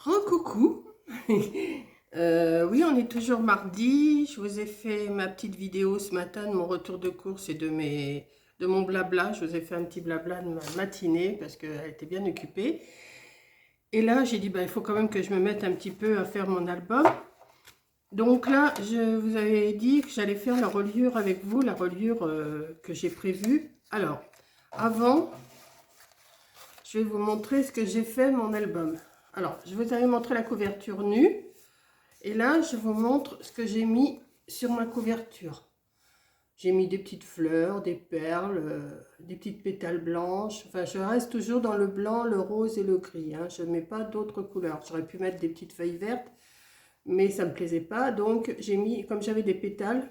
Recoucou. Oui, on est toujours mardi. Je vous ai fait ma petite vidéo ce matin de mon retour de course et de mon blabla. Je vous ai fait un petit blabla de ma matinée parce qu'elle était bien occupée. Et là, j'ai dit, bah, il faut quand même que je me mette un petit peu à faire mon album. Donc là, je vous avais dit que j'allais faire la reliure avec vous, la reliure que j'ai prévue. Alors, avant, je vais vous montrer ce que j'ai fait mon album. Alors, je vous avais montré la couverture nue. Et là, je vous montre ce que j'ai mis sur ma couverture. J'ai mis des petites fleurs, des perles, des petites pétales blanches. Enfin, je reste toujours dans le blanc, le rose et le gris. Hein. Je ne mets pas d'autres couleurs. J'aurais pu mettre des petites feuilles vertes, mais ça ne me plaisait pas. Donc, j'ai mis, comme j'avais des pétales,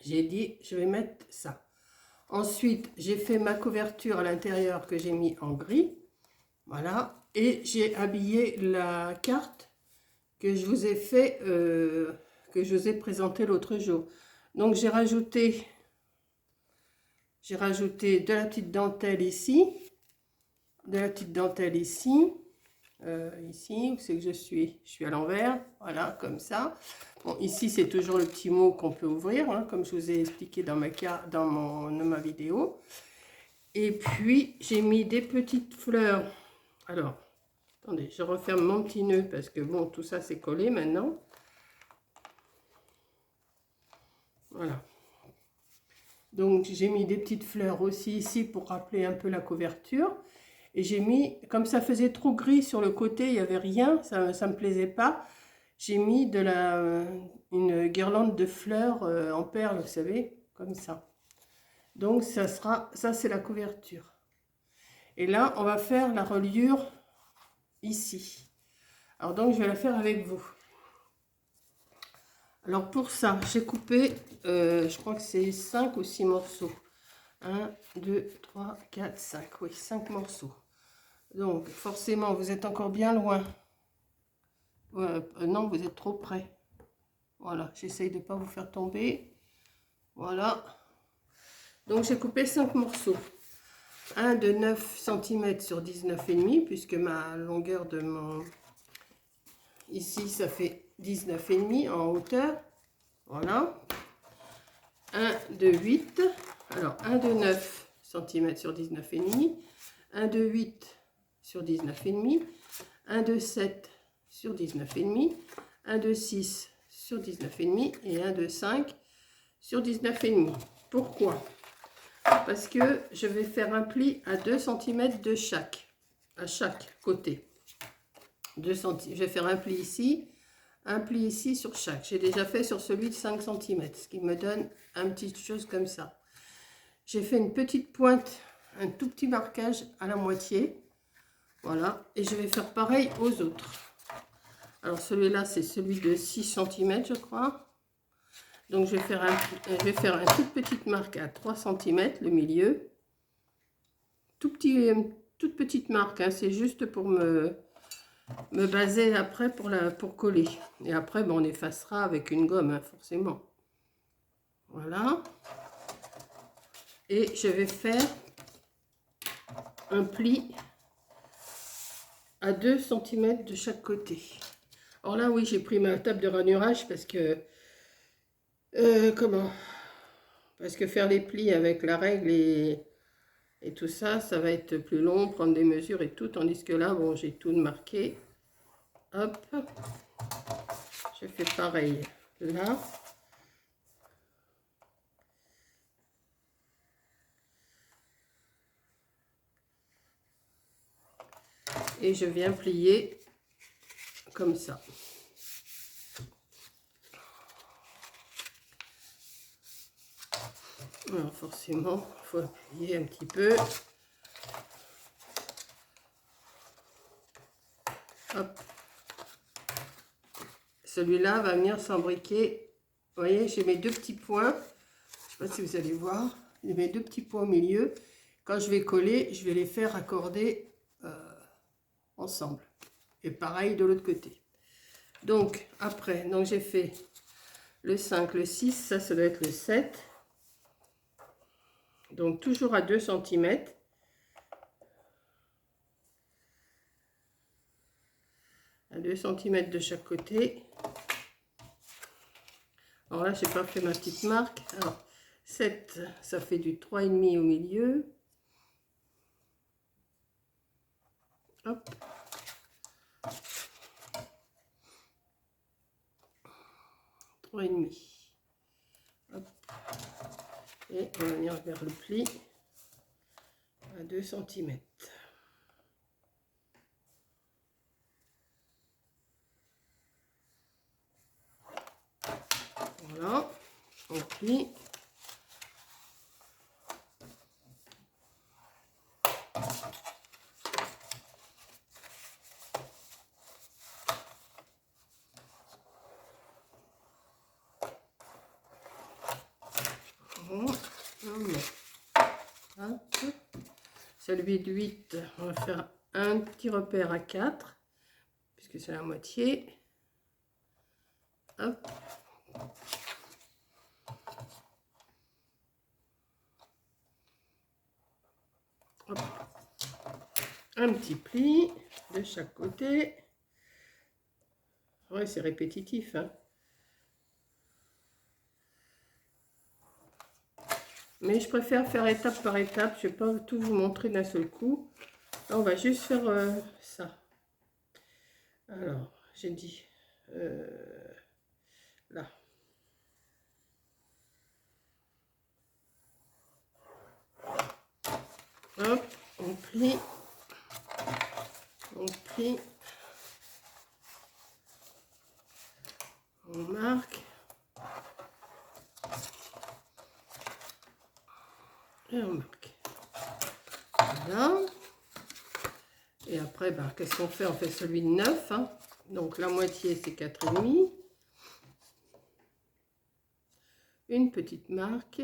j'ai dit, je vais mettre ça. Ensuite, j'ai fait ma couverture à l'intérieur que j'ai mis en gris. Voilà. Et j'ai habillé la carte que je vous ai fait, que je vous ai présenté l'autre jour. Donc j'ai rajouté de la petite dentelle ici, ici, où c'est que je suis à l'envers, voilà, comme ça. Bon, ici c'est toujours le petit mot qu'on peut ouvrir, hein, comme je vous ai expliqué dans ma vidéo. Et puis j'ai mis des petites fleurs. Alors, attendez, je referme mon petit nœud parce que bon, tout ça c'est collé maintenant. Voilà. Donc j'ai mis des petites fleurs aussi ici pour rappeler un peu la couverture. Et j'ai mis, comme ça faisait trop gris sur le côté, il n'y avait rien, ça ne me plaisait pas. J'ai mis une guirlande de fleurs en perles, vous savez, comme ça. Donc ça c'est la couverture. Et là, on va faire la reliure ici. Alors donc je vais la faire avec vous. Alors pour ça, j'ai coupé, je crois que c'est 5 ou 6 morceaux. 1, 2, 3, 4, 5. Oui, 5 morceaux. Donc, forcément, vous êtes encore bien loin. Non, vous êtes trop près. Voilà, j'essaye de ne pas vous faire tomber. Voilà. Donc, j'ai coupé 5 morceaux. Un de 9 cm sur 19,5, puisque ma longueur de mon... Ici, ça fait 19,5 en hauteur. Voilà. Un de 8. Alors, un de 9 cm sur 19,5. Un de 8 sur 19,5, un de 7 sur 19,5, un de 6 sur 19,5 et un de 5 sur 19,5. Pourquoi? Parce que je vais faire un pli à 2 cm de à chaque côté. 2 cm. Je vais faire un pli ici sur chaque. J'ai déjà fait sur celui de 5 cm, ce qui me donne un petit chose comme ça. J'ai fait une petite pointe, un tout petit marquage à la moitié. Voilà, et je vais faire pareil aux autres. Alors celui-là, c'est celui de 6 cm, je crois. Donc je vais faire une toute petite marque à 3 cm, le milieu. Toute petite marque, hein, c'est juste pour me baser après pour coller. Et après, bon, on effacera avec une gomme, hein, forcément. Voilà. Et je vais faire un pli à 2 cm de chaque côté. Alors là, oui, j'ai pris ma table de ranurage parce que... Parce que faire les plis avec la règle et tout ça, ça va être plus long, prendre des mesures et tout. Tandis que là, bon, j'ai tout marqué. Hop. Je fais pareil là. Et je viens plier comme ça. Alors forcément, il faut appuyer un petit peu. Hop. Celui-là va venir s'embriquer. Vous voyez, j'ai mes deux petits points. Je ne sais pas si vous allez voir. J'ai mes deux petits points au milieu. Quand je vais coller, je vais les faire accorder ensemble. Et pareil de l'autre côté. Donc, après, donc j'ai fait le 5, le 6, ça doit être le 7. Donc, toujours à 2 cm. à 2 cm de chaque côté. Alors là, j'ai pas fait ma petite marque. Alors, 7, ça fait du 3,5 au milieu. Hop. Et demi. Hop. Et on va venir vers le pli à 2 cm. Voilà, on plie. Celui de 8, on va faire un petit repère à 4, puisque c'est la moitié. Hop. Hop. Un petit pli de chaque côté. Ouais, c'est répétitif, hein. Mais je préfère faire étape par étape. Je ne vais pas tout vous montrer d'un seul coup. Là, on va juste faire ça. Alors, j'ai dit là. Hop, on plie. On plie. On marque. Et on marque. Voilà. Et après, ben, qu'est-ce qu'on fait? On fait celui de 9. Hein. Donc la moitié, c'est 4,5. Une petite marque.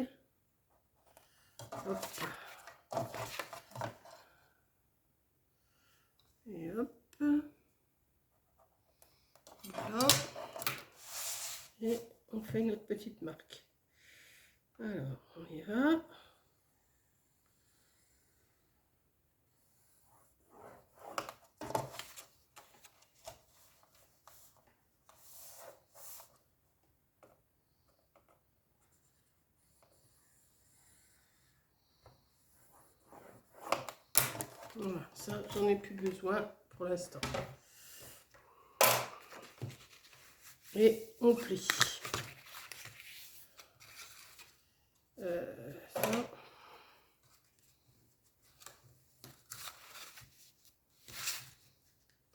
Hop. Et hop. Voilà. Et on fait notre petite marque. Alors, on y va. Voilà, ça, j'en ai plus besoin pour l'instant. Et on plie. Ça.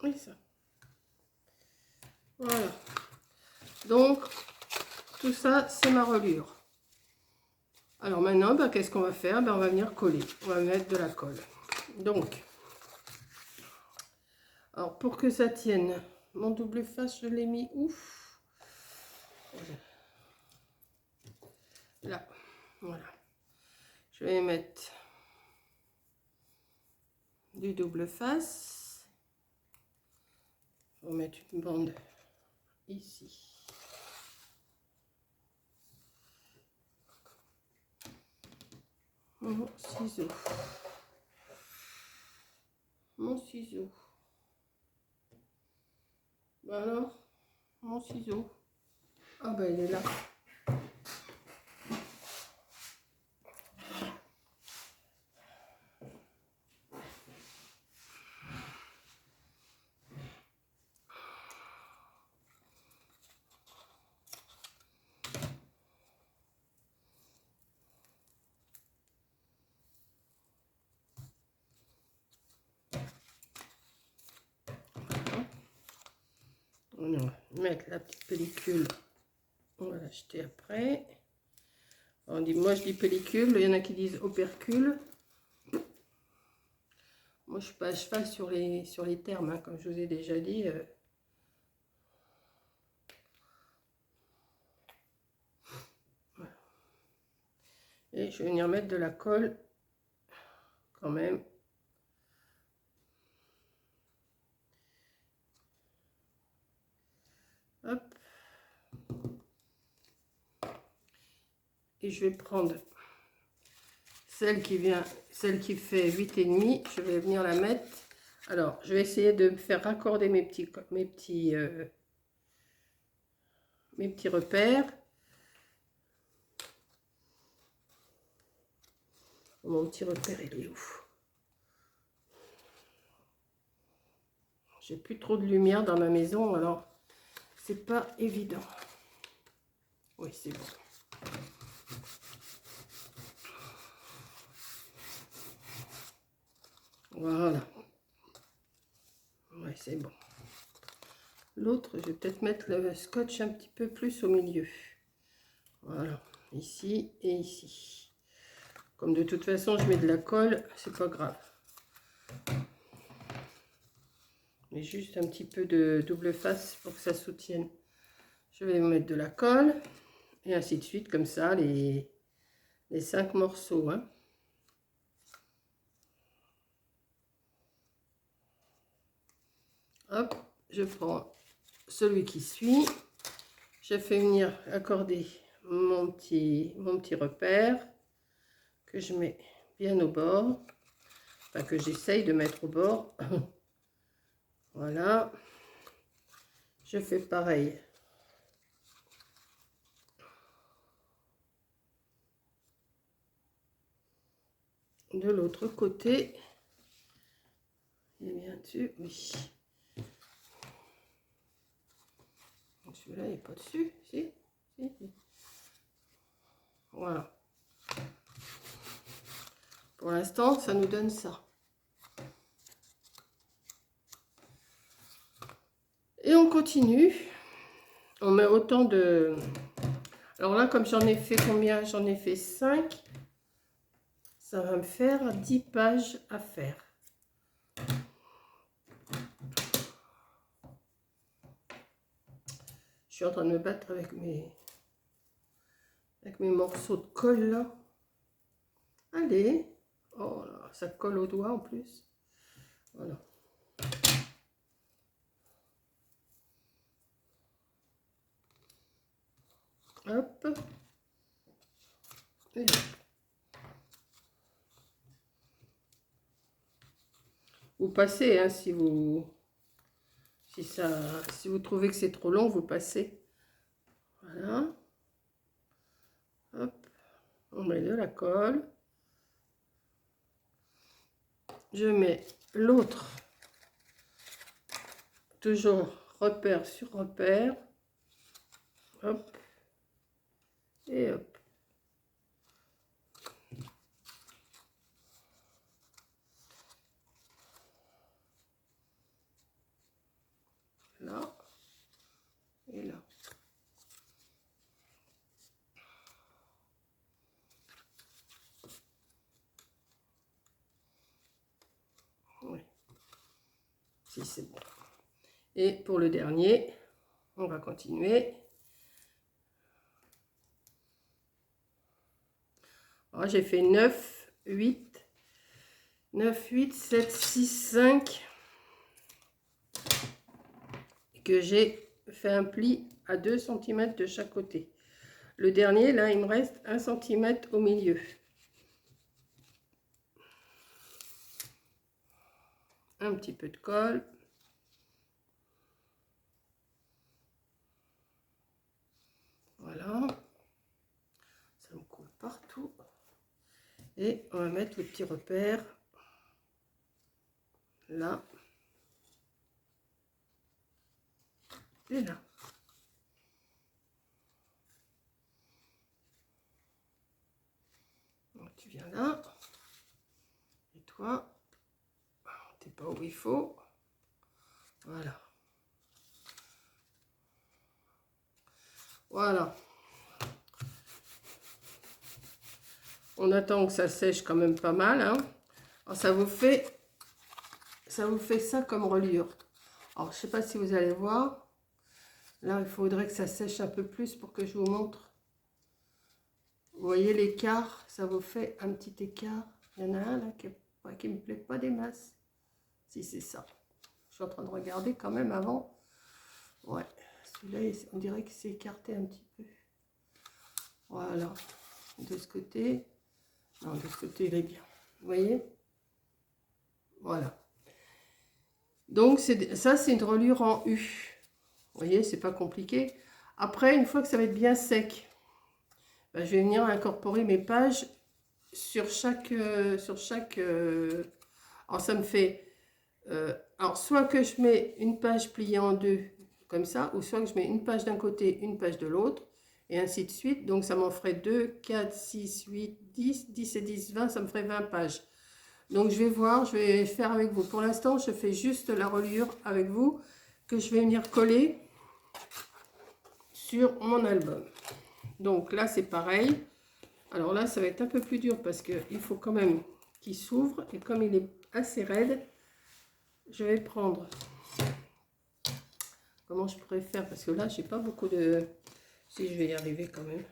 Et ça. Voilà. Donc, tout ça, c'est ma reliure. Alors maintenant, ben, qu'est-ce qu'on va faire? Ben, on va venir coller. On va mettre de la colle. Donc, alors pour que ça tienne, mon double face, je l'ai mis où? Là. Voilà. Je vais mettre du double face. On va mettre une bande ici. Mon ciseau. Mon ciseau. Ben alors, mon ciseau. Ah ben il est là. On va mettre la petite pellicule. On va l'acheter après. On dit, moi je dis pellicule, il y en a qui disent opercule. Moi je suis pas à cheval sur les termes, hein, comme je vous ai déjà dit. Voilà. Et je vais venir mettre de la colle quand même. Hop. Et je vais prendre celle qui fait 8,5. Je vais venir la mettre Alors, je vais essayer de me faire raccorder mes petits repères. Mon petit repère, il est où? J'ai plus trop de lumière dans ma maison, alors c'est pas évident. Oui, c'est bon. Voilà. Oui, c'est bon. L'autre, je vais peut-être mettre le scotch un petit peu plus au milieu. Voilà, ici et ici. Comme de toute façon, je mets de la colle, c'est pas grave. Mais juste un petit peu de double face pour que ça soutienne. Je vais mettre de la colle et ainsi de suite, comme ça, les 5 morceaux. Hein. Hop, je prends celui qui suit. Je fais venir accorder mon petit repère que je mets bien au bord. Enfin, que j'essaye de mettre au bord. Voilà. Je fais pareil. De l'autre côté. Il est bien dessus, oui. Celui-là, il n'est pas dessus, si, si. Voilà. Pour l'instant, ça nous donne ça. Et on continue. On met autant de... Alors là, comme j'en ai fait combien? J'en ai fait 5. Ça va me faire 10 pages à faire. Je suis en train de me battre avec mes morceaux de colle là. Allez. Oh là, ça colle au doigt en plus. Voilà. Hop. Et hop. Vous passez, hein, si vous trouvez que c'est trop long, vous passez. Voilà. Hop. On met de la colle. Je mets l'autre. Toujours repère sur repère. Hop. Et hop. Là. Et là. Oui. Si c'est bon. Et pour le dernier, on va continuer. J'ai fait 9, 8, 9, 8, 7, 6, 5. Que j'ai fait un pli à 2 cm de chaque côté. Le dernier, là, il me reste 1 cm au milieu. Un petit peu de colle. Voilà. Ça me coule partout. Et on va mettre le petit repère là. Et là. Donc tu viens là. Et toi, t'es pas où il faut. Voilà. Voilà. On attend que ça sèche quand même pas mal. Hein. Alors, ça vous fait ça comme reliure. Alors, je sais pas si vous allez voir. Là, il faudrait que ça sèche un peu plus pour que je vous montre. Vous voyez l'écart, ça vous fait un petit écart. Il y en a un là qui me plaît pas des masses. Si c'est ça. Je suis en train de regarder quand même avant. Ouais, celui-là, on dirait qu'il s'est écarté un petit peu. Voilà. De ce côté. Non, de ce côté, il est bien. Vous voyez? Voilà. Donc ça, c'est une reliure en U. Vous voyez, c'est pas compliqué. Après, une fois que ça va être bien sec, ben, je vais venir incorporer mes pages sur chaque... alors, ça me fait... alors, soit que je mets une page pliée en deux, comme ça, ou soit que je mets une page d'un côté, une page de l'autre, et ainsi de suite. Donc, ça m'en ferait 2, 4, 6, 8, 10, 10 et 10, 20, ça me ferait 20 pages. Donc, je vais voir, je vais faire avec vous. Pour l'instant, je fais juste la reliure avec vous, que je vais venir coller sur mon album. Donc, là, c'est pareil. Alors là, ça va être un peu plus dur parce qu'il faut quand même qu'il s'ouvre. Et comme il est assez raide, je vais prendre... Comment je pourrais faire? Parce que là, j'ai pas beaucoup de... Si, je vais y arriver quand même.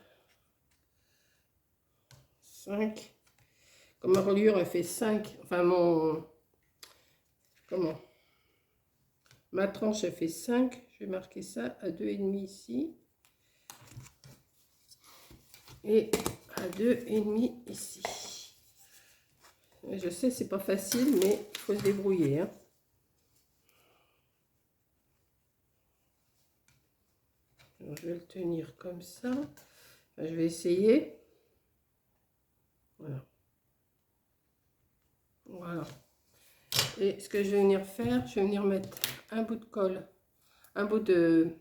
5. Comme ma reliure, elle fait 5. Enfin, mon... Comment? Ma tranche, elle fait 5. Je vais marquer ça à 2,5 ici. Et à 2,5 ici. Je sais, c'est pas facile, mais il faut se débrouiller, hein. Alors, je vais le tenir comme ça. Enfin, je vais essayer. Voilà. Voilà. Et ce que je vais venir faire, je vais venir mettre un bout de colle, un bout de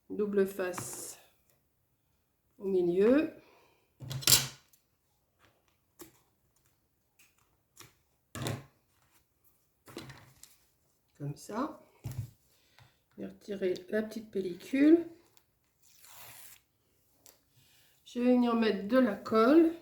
double face au milieu. Comme ça. Je vais retirer la petite pellicule. Je vais venir mettre de la colle.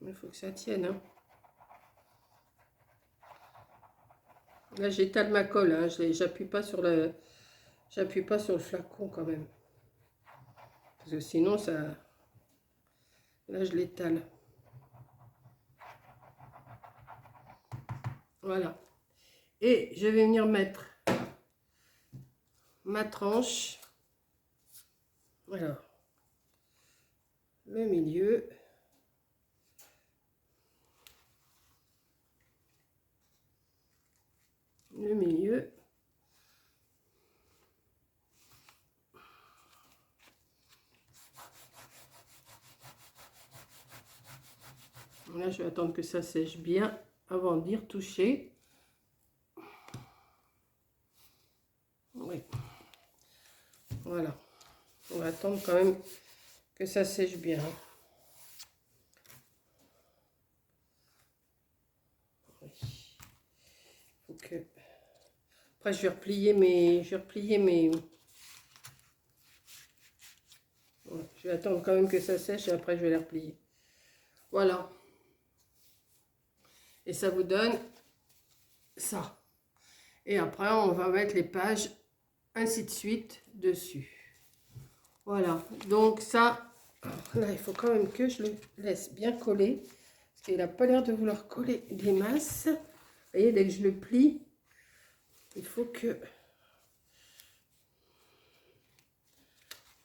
Il faut que ça tienne, hein. Là, j'étale ma colle, hein. J'appuie pas sur le flacon quand même. Parce que sinon, ça... Là, je l'étale. Voilà. Et je vais venir mettre ma tranche. Voilà. Le milieu. Le milieu. Là, je vais attendre que ça sèche bien avant d'y retoucher. Oui. Voilà. On va attendre quand même que ça sèche bien. Oui. Faut que... Après, je vais replier mes... Ouais, je vais attendre quand même que ça sèche et après, je vais les replier. Voilà. Et ça vous donne ça. Et après, on va mettre les pages ainsi de suite dessus. Voilà. Donc ça, là, il faut quand même que je le laisse bien coller. Parce qu'il n'a pas l'air de vouloir coller des masses. Vous voyez, dès que je le plie, il faut que...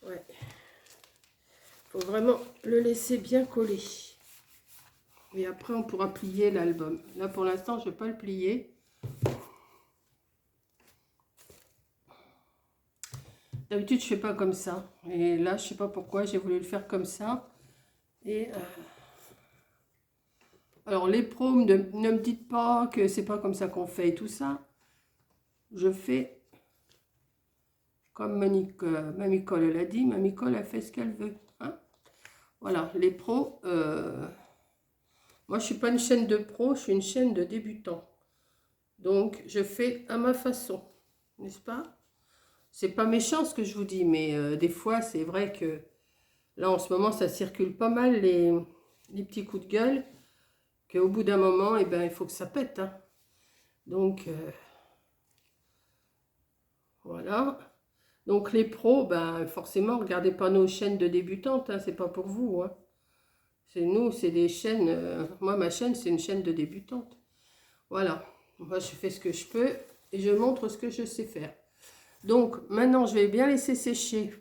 Ouais. Il faut vraiment le laisser bien coller. Et après, on pourra plier l'album. Là, pour l'instant, je ne vais pas le plier. D'habitude, je ne fais pas comme ça. Et là, je ne sais pas pourquoi, j'ai voulu le faire comme ça. Et alors, les pros, ne me dites pas que c'est pas comme ça qu'on fait et tout ça. Je fais comme Mamie Cole, elle a dit. Mamie Cole, elle fait ce qu'elle veut. Hein, voilà, les pros... moi, je ne suis pas une chaîne de pros, je suis une chaîne de débutants. Donc, je fais à ma façon, n'est-ce pas? C'est pas méchant ce que je vous dis, mais des fois, c'est vrai que là, en ce moment, ça circule pas mal les petits coups de gueule, qu'au bout d'un moment, eh ben, il faut que ça pète. Hein. Donc, voilà. Donc, les pros, ben, forcément, regardez pas nos chaînes de débutantes, hein, c'est pas pour vous. Hein. Nous, c'est des chaînes... moi, ma chaîne, c'est une chaîne de débutante. Voilà. Moi, je fais ce que je peux et je montre ce que je sais faire. Donc, maintenant, je vais bien laisser sécher